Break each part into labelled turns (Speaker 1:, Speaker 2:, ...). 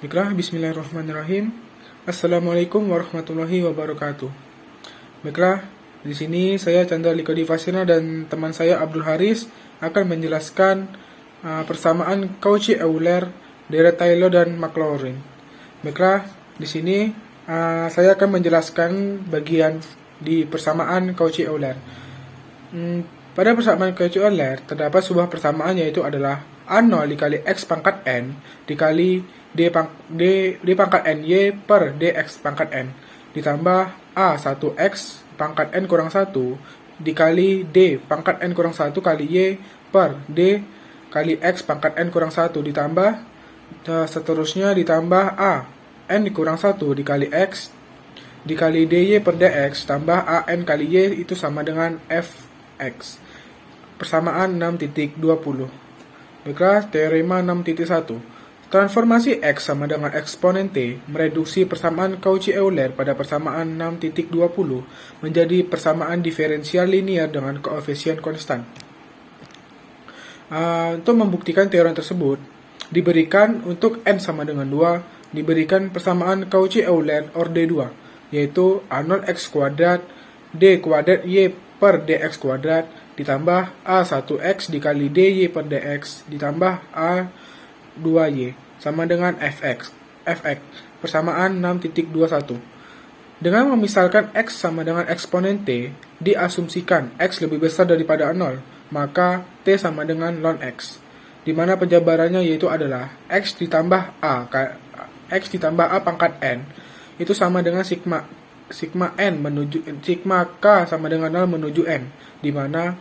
Speaker 1: Baiklah, bismillahirrahmanirrahim. Assalamualaikum warahmatullahi wabarakatuh. Baiklah, di sini saya Chandra Likodi Fasina dan teman saya Abdul Haris akan menjelaskan persamaan Cauchy Euler, Dirac Taylor dan Maclaurin. Baiklah, di sini saya akan menjelaskan bagian di persamaan Cauchy Euler. Pada persamaan Cauchy Euler terdapat sebuah persamaan yaitu adalah A0 dikali X pangkat N dikali D pangkat Ny per Dx pangkat N ditambah A1X pangkat N kurang 1 dikali D pangkat N kurang 1 kali Y per D kali X pangkat N kurang 1 ditambah seterusnya ditambah A N kurang 1 dikali X dikali dy per dx tambah an kali y itu sama dengan fx. Persamaan 6.20. Baiklah, teorema 6.1. Transformasi x sama dengan eksponen t mereduksi persamaan Cauchy Euler pada persamaan 6.20 menjadi persamaan diferensial linear dengan koefisien konstan. Untuk membuktikan teorem tersebut, diberikan untuk n sama dengan 2, diberikan persamaan Cauchy Euler orde 2, yaitu A0x kuadrat d kuadrat y per dx kuadrat ditambah A1x dikali dy per dx ditambah A2y sama dengan fx. Persamaan 6.21. Dengan memisalkan x sama dengan eksponen t, diasumsikan x lebih besar daripada 0, maka t sama dengan ln x, di mana penjabarannya yaitu adalah x ditambah a pangkat n itu sama dengan sigma n menuju sigma k sama dengan 0 menuju n, di mana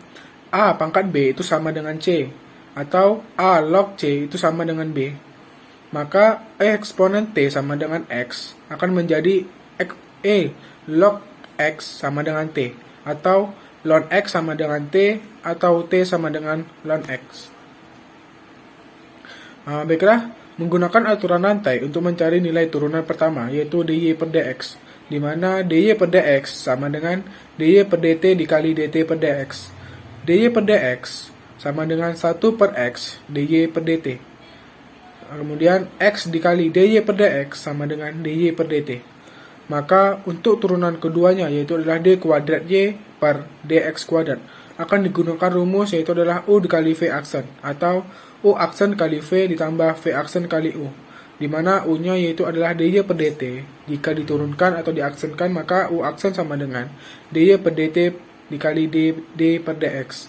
Speaker 1: a pangkat b itu sama dengan c atau a log c itu sama dengan b. Maka eksponen t sama dengan x akan menjadi e log x sama dengan t, atau ln x sama dengan t, atau t sama dengan ln x. Baiklah, menggunakan aturan rantai untuk mencari nilai turunan pertama, yaitu dy per dx, di mana dy per dx sama dengan dy per dt dikali dt per dx. Dy per dx sama dengan 1 per x dy per dt. Kemudian x dikali dy per dx sama dengan dy per dt. Maka untuk turunan keduanya yaitu adalah d kuadrat y per dx kuadrat akan digunakan rumus yaitu adalah u dikali v aksen, atau u aksen kali v ditambah v aksen kali u, di mana u-nya yaitu adalah dy per dt. Jika diturunkan atau diaksenkan maka u aksen sama dengan dy per dt dikali d per dx.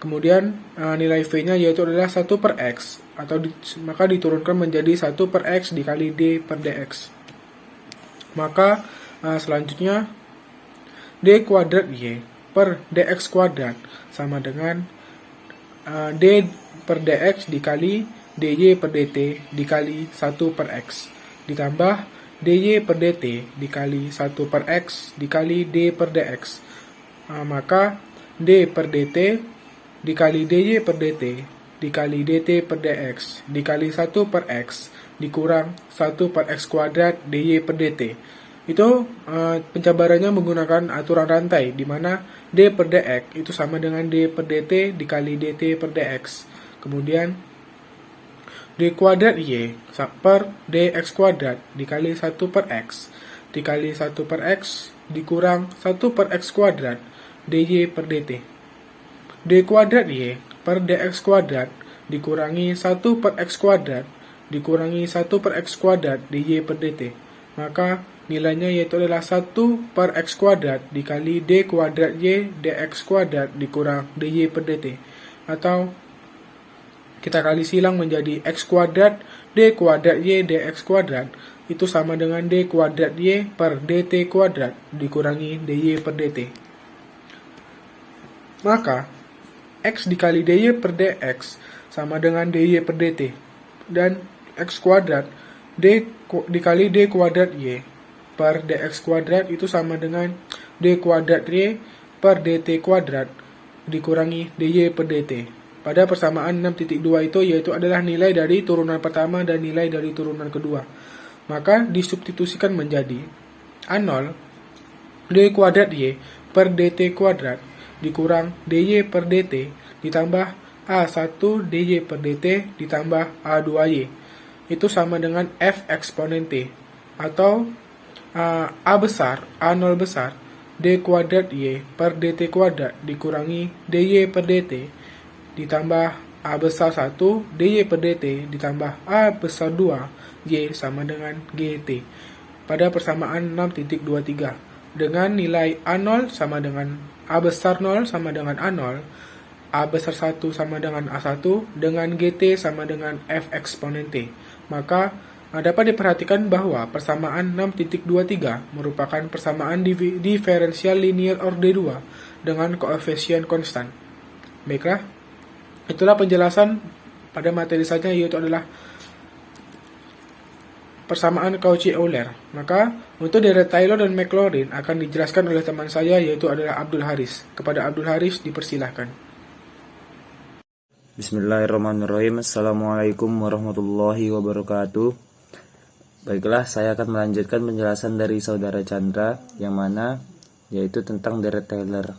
Speaker 1: Kemudian nilai v-nya yaitu adalah 1 per x, atau maka diturunkan menjadi 1 per x dikali d per dx. Maka selanjutnya d kuadrat y per dx kuadrat sama dengan d per dx dikali dy per dt dikali 1 per x ditambah dy per dt dikali 1 per x dikali d per dx. Maka d per dt dikali dy per dt dikali dt per dx dikali 1 per x dikurang 1 per x kuadrat dy per dt. Itu pencabarannya menggunakan aturan rantai, di mana d per dx itu sama dengan d per dt dikali dt per dx. Kemudian d kuadrat y per dx kuadrat dikali 1 per x dikali 1 per x dikurang 1 per x kuadrat dy per dt. D kuadrat y per dx kuadrat dikurangi 1 per x kuadrat dikurangi 1 per x kuadrat dy per dt. Maka nilainya yaitu adalah 1 per x kuadrat dikali d kuadrat y dx kuadrat dikurang dy per dt. Atau kita kali silang menjadi x kuadrat d kuadrat y dx kuadrat itu sama dengan d kuadrat y per dt kuadrat dikurangi dy per dt. Maka x dikali dy per dx sama dengan dy per dt, dan x kuadrat d dikali d kuadrat y per dx kuadrat itu sama dengan d kuadrat y per dt kuadrat dikurangi dy per dt. Pada persamaan 6.2 itu yaitu adalah nilai dari turunan pertama dan nilai dari turunan kedua. Maka disubstitusikan menjadi A0 d kuadrat y per dt kuadrat dikurang dy per dt ditambah A1 dy per dt ditambah A2y. itu sama dengan F eksponen T, atau A besar, A0 besar, D kuadrat Y per DT kuadrat dikurangi DY per DT ditambah A besar 1 DY per DT ditambah A besar 2 Y sama dengan GT pada persamaan 6.23 dengan nilai A0 sama dengan A besar 0 sama dengan A0, A besar 1 sama dengan A1 dengan GT sama dengan F eksponen T. Maka dapat diperhatikan bahwa persamaan 6.23 merupakan persamaan diferensial linear orde 2 dengan koefisien konstan. Baiklah, itulah penjelasan pada materi saja, yaitu adalah persamaan Cauchy-Euler. Maka untuk deret Taylor dan Maclaurin akan dijelaskan oleh teman saya, yaitu adalah Abdul Haris. Kepada Abdul Haris dipersilahkan.
Speaker 2: Bismillahirrahmanirrahim. Assalamualaikum warahmatullahi wabarakatuh. Baiklah, saya akan melanjutkan penjelasan dari saudara Chandra, yang mana yaitu tentang deret Taylor.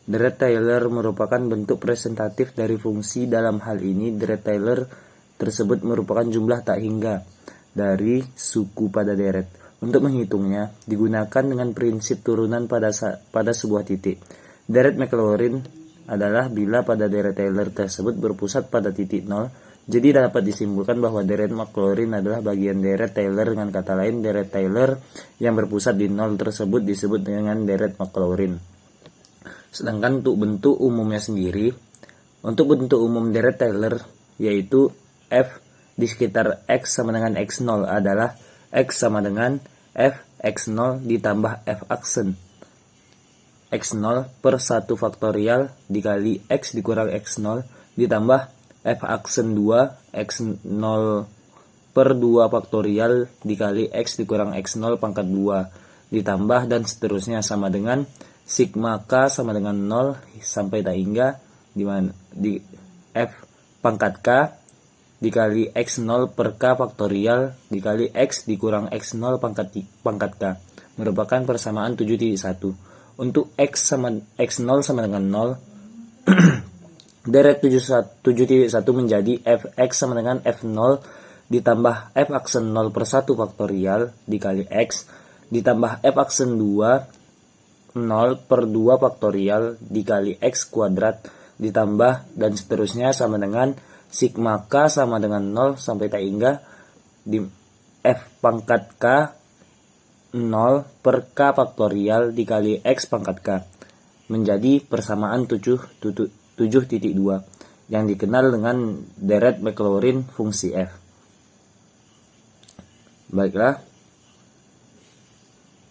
Speaker 2: Deret Taylor merupakan bentuk presentatif dari fungsi. Dalam hal ini, deret Taylor tersebut merupakan jumlah tak hingga dari suku pada deret. Untuk menghitungnya, digunakan dengan prinsip turunan pada sebuah titik. Deret Maclaurin adalah bila pada deret Taylor tersebut berpusat pada titik 0. Jadi dapat disimpulkan bahwa deret Maclaurin adalah bagian deret Taylor. Dengan kata lain, deret Taylor yang berpusat di 0 tersebut disebut dengan deret Maclaurin. Sedangkan untuk bentuk umumnya sendiri, untuk bentuk umum deret Taylor yaitu F di sekitar X sama dengan X0 adalah X sama dengan F X0 ditambah F aksen X0 per 1 faktorial dikali X dikurang X0 ditambah F aksen 2 X0 per 2 faktorial dikali X dikurang X0 pangkat 2 ditambah dan seterusnya sama dengan sigma K sama dengan 0 sampai tak hingga di F pangkat K dikali X0 per K faktorial dikali X dikurang X0 pangkat K merupakan persamaan 7.1. Untuk X0 sama dengan 0 deret 7.1 menjadi Fx sama dengan F0 ditambah F aksen 0 per 1 faktorial dikali X ditambah F aksen 2 0 per 2 faktorial dikali X kuadrat ditambah dan seterusnya sama dengan sigma K sama dengan 0 sampai tak hingga di F pangkat K 0 per K faktorial dikali X pangkat K menjadi persamaan 7.2 yang dikenal dengan deret Maclaurin fungsi F. Baiklah,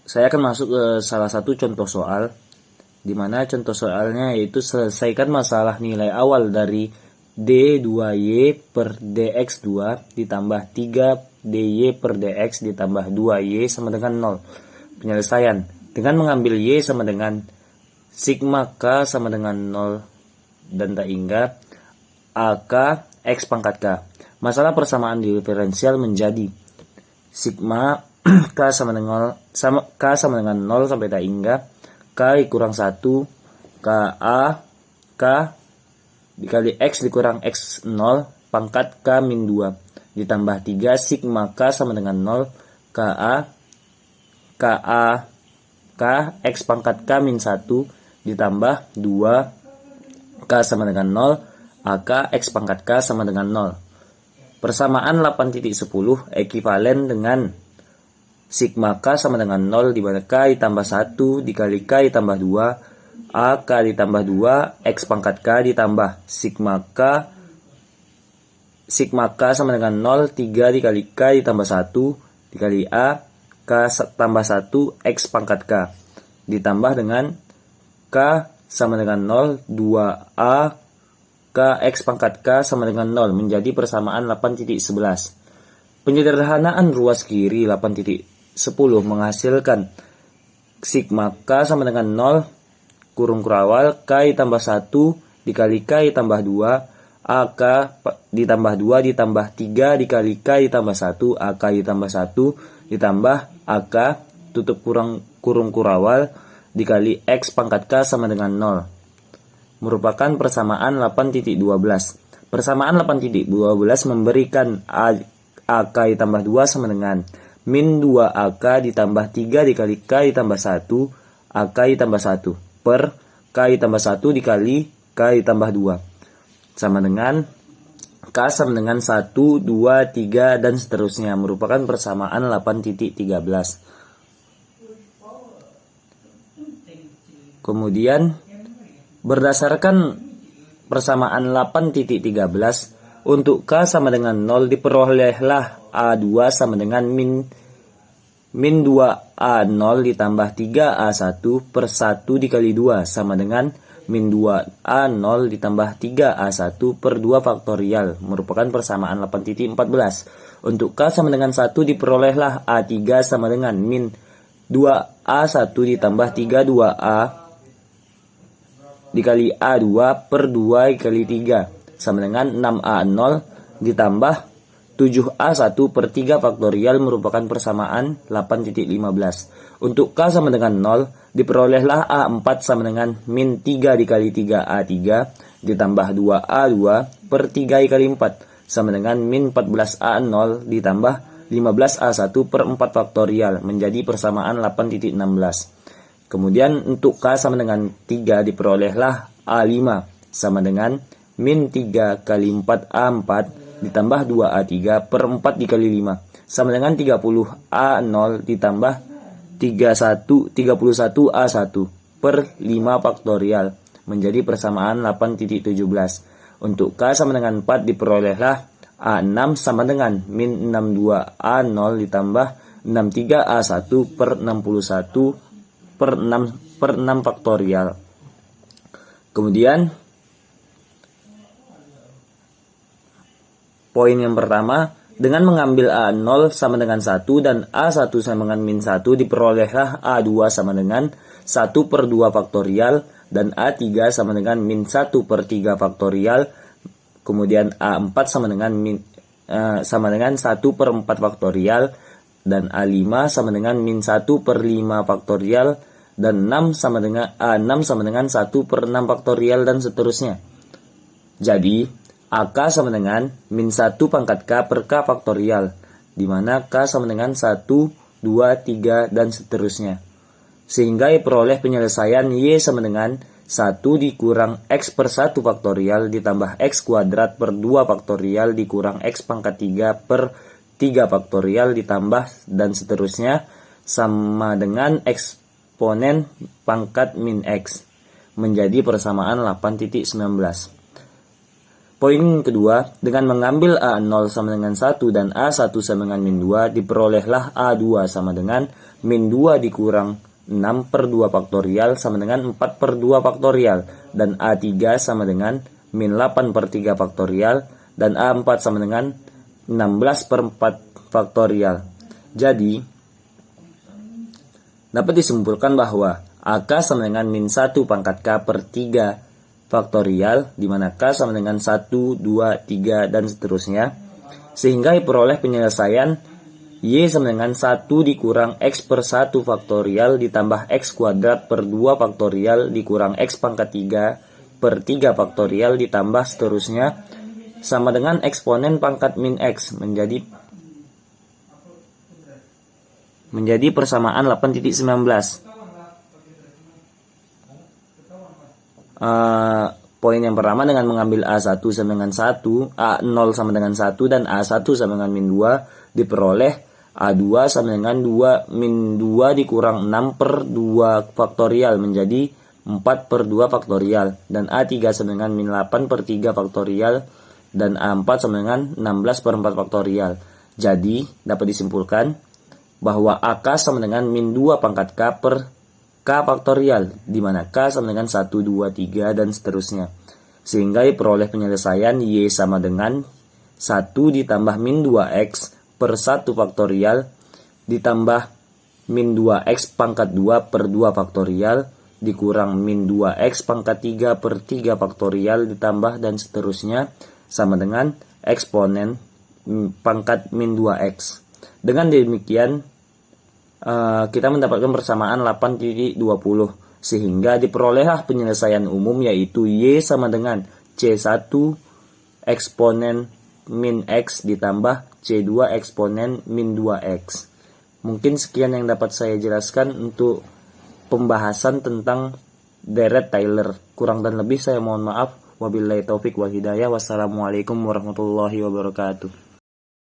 Speaker 2: saya akan masuk ke salah satu contoh soal, di mana contoh soalnya yaitu selesaikan masalah nilai awal dari D2Y per DX2 ditambah 3 DY per DX ditambah 2Y sama dengan 0. Penyelesaian dengan mengambil Y sama dengan sigma K sama dengan 0 dan tak hingga AK X pangkat K. Masalah persamaan diferensial menjadi sigma K sama dengan 0 sampai tak hingga K kurang 1 KA K dikali X dikurang X0 pangkat K min 2 ditambah 3 sigma K sama dengan 0 KA K X pangkat K min 1 ditambah 2 K sama dengan 0 AK X pangkat K sama dengan 0. Persamaan 8.10 ekivalen dengan sigma K sama dengan 0 di mana K ditambah 1 dikali K ditambah 2 AK ditambah 2 X pangkat K ditambah sigma K sama dengan 0 3 dikali K ditambah 1 dikali A K tambah 1 X pangkat K ditambah dengan K sama dengan 0 2A K X pangkat K sama dengan 0 menjadi persamaan 8.11. Penyederhanaan ruas kiri 8.10 menghasilkan sigma K sama dengan 0 kurung kurawal K ditambah 1 dikali K ditambah 2 AK ditambah 2 ditambah 3 dikali K ditambah 1 AK ditambah 1 ditambah AK tutup kurung kurawal dikali X pangkat K sama dengan 0 merupakan persamaan 8.12. Persamaan 8.12 memberikan AK ditambah 2 sama dengan min 2AK ditambah 3 dikali K ditambah 1 AK ditambah 1 per K ditambah 1 dikali K ditambah 2 sama dengan K sama dengan 1, 2, 3 dan seterusnya, merupakan persamaan 8.13. Kemudian berdasarkan persamaan 8.13, untuk K sama dengan 0 diperolehlah A2 sama dengan min 2A0 ditambah 3A1 per 1 dikali 2 sama dengan min 2A0 ditambah 3A1 per 2 faktorial, merupakan persamaan 8.14. Untuk K sama dengan 1 diperolehlah A3 sama dengan min 2A1 ditambah 32A dikali A2 per 2 dikali 3 sama dengan 6A0 ditambah 7A1 per 3 faktorial, merupakan persamaan 8.15. Untuk K sama dengan 0 diperolehlah A4 sama dengan min 3 dikali 3A3 ditambah 2A2 per 3 dikali 4 sama dengan min 14A0 ditambah 15A1 per 4 faktorial, menjadi persamaan 8.16. Kemudian untuk K sama dengan 3 diperolehlah A5 sama dengan min 3 kali 4A4 ditambah 2A3 per 4 dikali 5 sama dengan 30A0 ditambah 31A1 per 5 faktorial, menjadi persamaan 8.17. Untuk K sama dengan 4 diperolehlah A6 sama dengan min 62A0 ditambah 63A1 per 61 per 6 faktorial. Kemudian poin yang pertama, dengan mengambil A0 sama dengan 1 dan A1 sama dengan min 1 diperolehlah A2 sama dengan 1 per 2 faktorial dan A3 sama dengan min 1 per 3 faktorial. Kemudian A4 sama dengan 1 per 4 faktorial dan A5 sama dengan min 1 per 5 faktorial dan A6 sama dengan 1 per 6 faktorial dan seterusnya. Jadi AK sama dengan min 1 pangkat K per K faktorial, di mana K sama dengan 1, 2, 3, dan seterusnya. Sehingga diperoleh penyelesaian Y sama dengan 1 dikurang X per 1 faktorial ditambah X kuadrat per 2 faktorial dikurang X pangkat 3 per 3 faktorial ditambah dan seterusnya sama dengan eksponen pangkat min X, menjadi persamaan 8.19. Poin kedua, dengan mengambil A0 sama dengan 1 dan A1 sama dengan min 2, diperolehlah A2 sama dengan min 2 dikurang 6 per 2 faktorial sama dengan 4 per 2 faktorial, dan A3 sama dengan min 8 per 3 faktorial, dan A4 sama dengan 16 per 4 faktorial. Jadi, dapat disimpulkan bahwa AK sama dengan min 1 pangkat K per 3 faktorial, di mana K sama dengan 1, 2, 3, dan seterusnya, sehingga diperoleh penyelesaian Y sama dengan 1 dikurang X per 1 faktorial ditambah X kuadrat per 2 faktorial dikurang X pangkat 3 per 3 faktorial ditambah seterusnya sama dengan eksponen pangkat min X, menjadi persamaan 8.19. Poin yang pertama, dengan mengambil A1 sama dengan 1, A0 sama dengan 1 dan A1 sama dengan min 2, diperoleh A2 sama dengan 2 min 2 dikurang 6 per 2 faktorial menjadi 4 per 2 faktorial, dan A3 sama dengan min 8 per 3 faktorial dan A4 sama dengan 16 per 4 faktorial. Jadi dapat disimpulkan bahwa AK sama dengan min 2 pangkat K per K faktorial, di mana K sama dengan 1, 2, 3, dan seterusnya. Sehingga diperoleh penyelesaian Y sama dengan 1 ditambah min 2X per 1 faktorial ditambah min 2X pangkat 2 per 2 faktorial dikurang min 2X pangkat 3 per 3 faktorial ditambah dan seterusnya sama dengan eksponen pangkat min 2X. Dengan demikian, kita mendapatkan persamaan 8.20, sehingga diperolehlah penyelesaian umum, yaitu Y sama dengan C1 eksponen min X ditambah C2 eksponen min 2X. Mungkin sekian yang dapat saya jelaskan untuk pembahasan tentang deret Taylor. Kurang dan lebih saya mohon maaf. Wabillahi taufik wal hidayah. Wassalamualaikum warahmatullahi wabarakatuh.